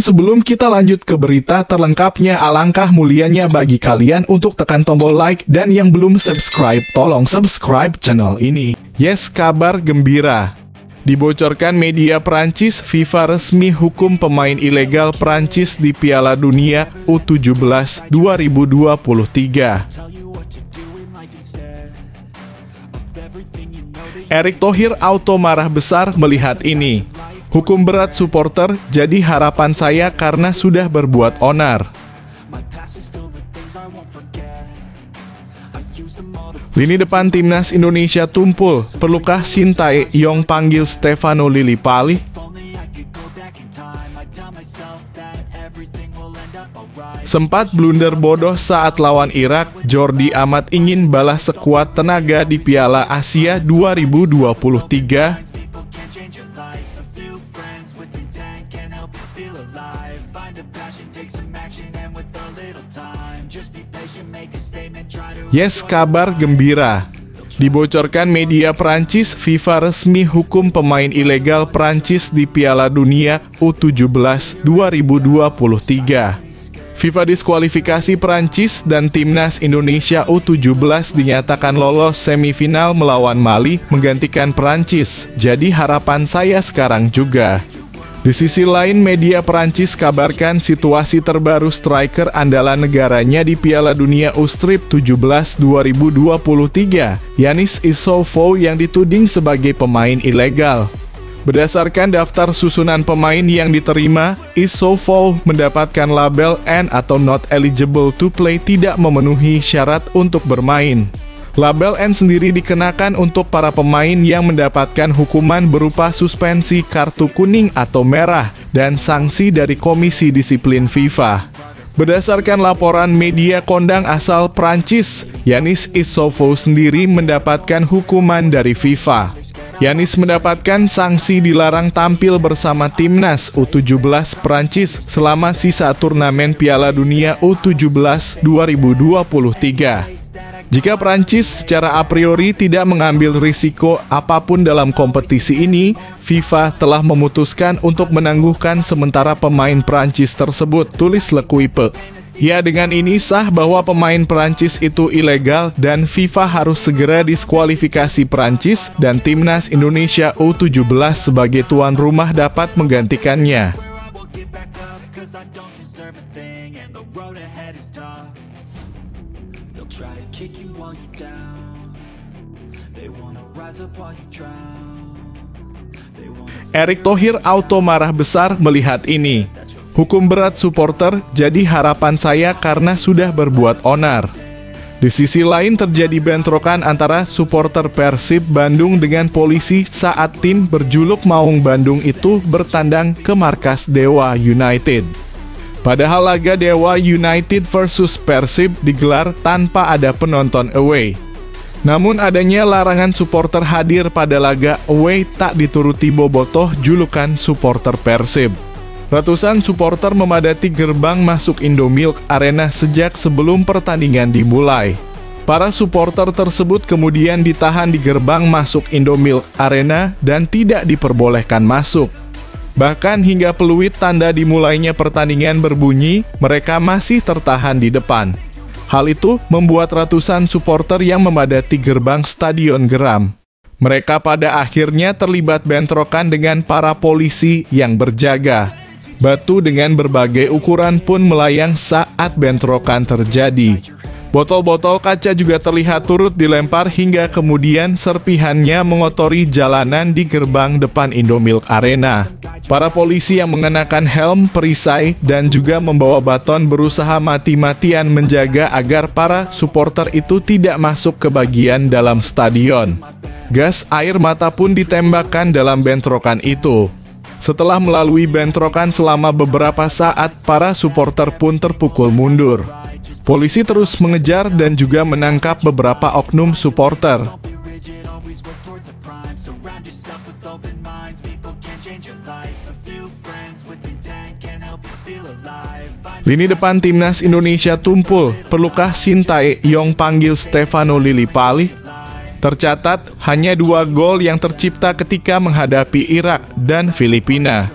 sebelum kita lanjut ke berita terlengkapnya, alangkah mulianya bagi kalian untuk tekan tombol like, dan yang belum subscribe, tolong subscribe channel ini. Yes, kabar gembira. Dibocorkan media Prancis, FIFA resmi hukum pemain ilegal Prancis di Piala Dunia U17 2023. Erick Thohir auto marah besar melihat ini. Hukum berat supporter jadi harapan saya karena sudah berbuat onar. Lini depan timnas Indonesia tumpul. Perlukah Sintayong panggil Stefano Lillipali? Sempat blunder bodoh saat lawan Irak, Jordi Amat ingin balas sekuat tenaga di Piala Asia 2023. Yes, kabar gembira. Dibocorkan media Prancis, FIFA resmi hukum pemain ilegal Prancis di Piala Dunia U17 2023. FIFA diskualifikasi Prancis dan timnas Indonesia U17 dinyatakan lolos semifinal melawan Mali menggantikan Prancis. Jadi harapan saya sekarang juga. Di sisi lain, media Prancis kabarkan situasi terbaru striker andalan negaranya di Piala Dunia U17 2023, Yanis Issoufou yang dituding sebagai pemain ilegal. Berdasarkan daftar susunan pemain yang diterima, Issoufou mendapatkan label N atau not eligible to play, tidak memenuhi syarat untuk bermain. Label N sendiri dikenakan untuk para pemain yang mendapatkan hukuman berupa suspensi kartu kuning atau merah dan sanksi dari Komisi Disiplin FIFA. Berdasarkan laporan media kondang asal Prancis, Yanis Issoufou sendiri mendapatkan hukuman dari FIFA. Yanis mendapatkan sanksi dilarang tampil bersama timnas U17 Prancis selama sisa turnamen Piala Dunia U17 2023. Jika Prancis secara a priori tidak mengambil risiko apapun dalam kompetisi ini, FIFA telah memutuskan untuk menangguhkan sementara pemain Prancis tersebut, tulis Le Quipe. Ya, dengan ini sah bahwa pemain Prancis itu ilegal dan FIFA harus segera diskualifikasi Prancis dan timnas Indonesia U17 sebagai tuan rumah dapat menggantikannya. Erick Thohir auto marah besar melihat ini. Hukum berat supporter jadi harapan saya karena sudah berbuat onar. Di sisi lain terjadi bentrokan antara supporter Persib Bandung dengan polisi saat tim berjuluk Maung Bandung itu bertandang ke markas Dewa United. Padahal laga Dewa United versus Persib digelar tanpa ada penonton away. Namun adanya larangan supporter hadir pada laga away tak dituruti bobotoh julukan supporter Persib. Ratusan supporter memadati gerbang masuk Indomilk Arena sejak sebelum pertandingan dimulai. Para supporter tersebut kemudian ditahan di gerbang masuk Indomilk Arena dan tidak diperbolehkan masuk. Bahkan hingga peluit tanda dimulainya pertandingan berbunyi, mereka masih tertahan di depan. Hal itu membuat ratusan supporter yang memadati gerbang Stadion geram. Mereka pada akhirnya terlibat bentrokan dengan para polisi yang berjaga. Batu dengan berbagai ukuran pun melayang saat bentrokan terjadi. Botol-botol kaca juga terlihat turut dilempar hingga kemudian serpihannya mengotori jalanan di gerbang depan Indomilk Arena. Para polisi yang mengenakan helm, perisai, dan juga membawa baton berusaha mati-matian menjaga agar para supporter itu tidak masuk ke bagian dalam stadion. Gas air mata pun ditembakkan dalam bentrokan itu. Setelah melalui bentrokan selama beberapa saat, para supporter pun terpukul mundur. Polisi terus mengejar dan juga menangkap beberapa oknum supporter. Lini depan timnas Indonesia tumpul. Perlukah Sintayong panggil Stefano Lillipali? Tercatat hanya 2 gol yang tercipta ketika menghadapi Irak dan Filipina.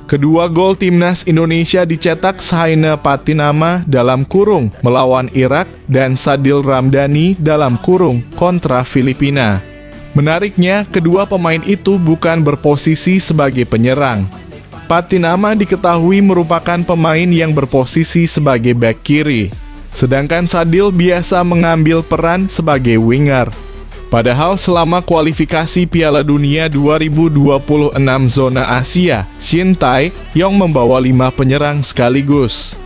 Kedua gol timnas Indonesia dicetak Saina Patinama dalam kurung melawan Irak dan Sadil Ramdhani dalam kurung kontra Filipina. Menariknya, kedua pemain itu bukan berposisi sebagai penyerang. Patinama diketahui merupakan pemain yang berposisi sebagai bek kiri, sedangkan Sadil biasa mengambil peran sebagai winger. Padahal selama kualifikasi Piala Dunia 2026 zona Asia, Shin Tae-yong membawa 5 penyerang sekaligus.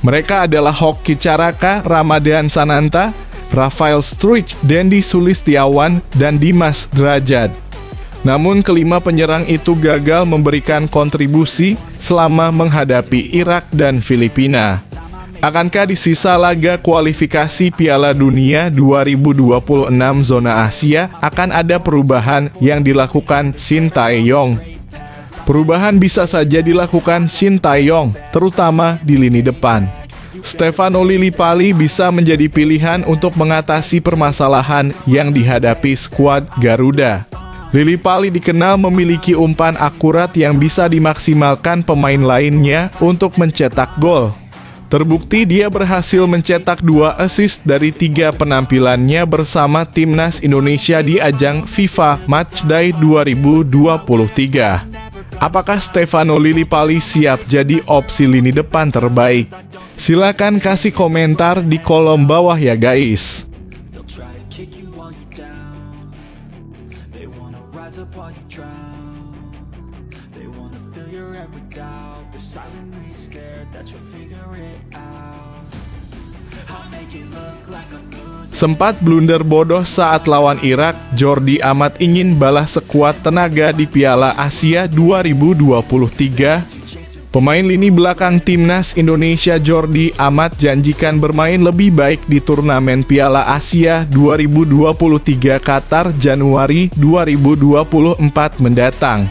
Mereka adalah Hoki Caraka, Ramadan Sananta, Rafael Struijk, Dendi Sulistiawan, dan Dimas Drajat. Namun kelima penyerang itu gagal memberikan kontribusi selama menghadapi Irak dan Filipina. Akankah di sisa laga kualifikasi Piala Dunia 2026 zona Asia akan ada perubahan yang dilakukan Shin Tae-yong? Perubahan bisa saja dilakukan Shin Tae-yong, terutama di lini depan. Stefano Lillipali bisa menjadi pilihan untuk mengatasi permasalahan yang dihadapi skuad Garuda. Lillipali dikenal memiliki umpan akurat yang bisa dimaksimalkan pemain lainnya untuk mencetak gol. Terbukti dia berhasil mencetak 2 assist dari 3 penampilannya bersama timnas Indonesia di ajang FIFA Matchday 2023. Apakah Stefano Lillipali siap jadi opsi lini depan terbaik? Silakan kasih komentar di kolom bawah ya guys. Sempat blunder bodoh saat lawan Irak, Jordi Amat ingin balas sekuat tenaga di Piala Asia 2023. Pemain lini belakang timnas Indonesia Jordi Amat janjikan bermain lebih baik di turnamen Piala Asia 2023 Qatar Januari 2024 mendatang.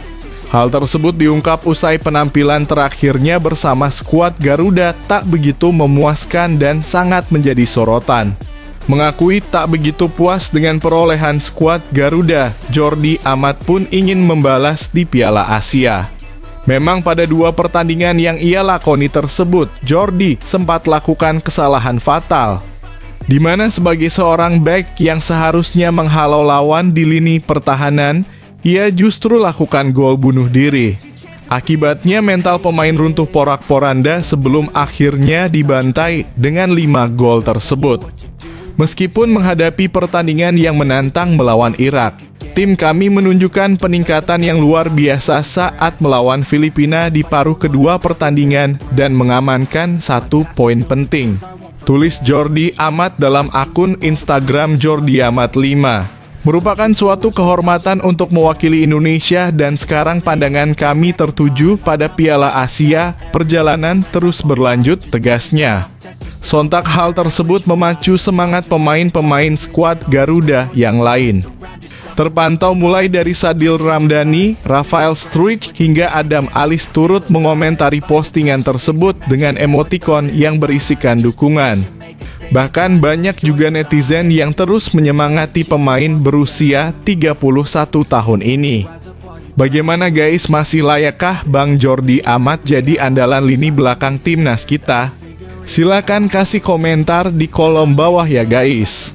Hal tersebut diungkap usai penampilan terakhirnya bersama skuad Garuda tak begitu memuaskan dan sangat menjadi sorotan. Mengakui tak begitu puas dengan perolehan skuad Garuda, Jordi Amat pun ingin membalas di Piala Asia. Memang pada 2 pertandingan yang ia lakoni tersebut, Jordi sempat lakukan kesalahan fatal, di mana sebagai seorang bek yang seharusnya menghalau lawan di lini pertahanan, ia justru lakukan gol bunuh diri. Akibatnya mental pemain runtuh porak-poranda sebelum akhirnya dibantai dengan 5 gol tersebut. Meskipun menghadapi pertandingan yang menantang melawan Irak, tim kami menunjukkan peningkatan yang luar biasa saat melawan Filipina di paruh kedua pertandingan dan mengamankan 1 poin penting. Tulis Jordi Amat dalam akun Instagram Jordi Amat 5. Merupakan suatu kehormatan untuk mewakili Indonesia dan sekarang pandangan kami tertuju pada Piala Asia, perjalanan terus berlanjut, tegasnya. Sontak hal tersebut memacu semangat pemain-pemain skuad Garuda yang lain. Terpantau mulai dari Sadil Ramdhani, Rafael Struijk hingga Adam Alis turut mengomentari postingan tersebut dengan emotikon yang berisikan dukungan. Bahkan banyak juga netizen yang terus menyemangati pemain berusia 31 tahun ini. Bagaimana guys, masih layakkah Bang Jordi Amat jadi andalan lini belakang timnas kita? Silakan kasih komentar di kolom bawah ya guys.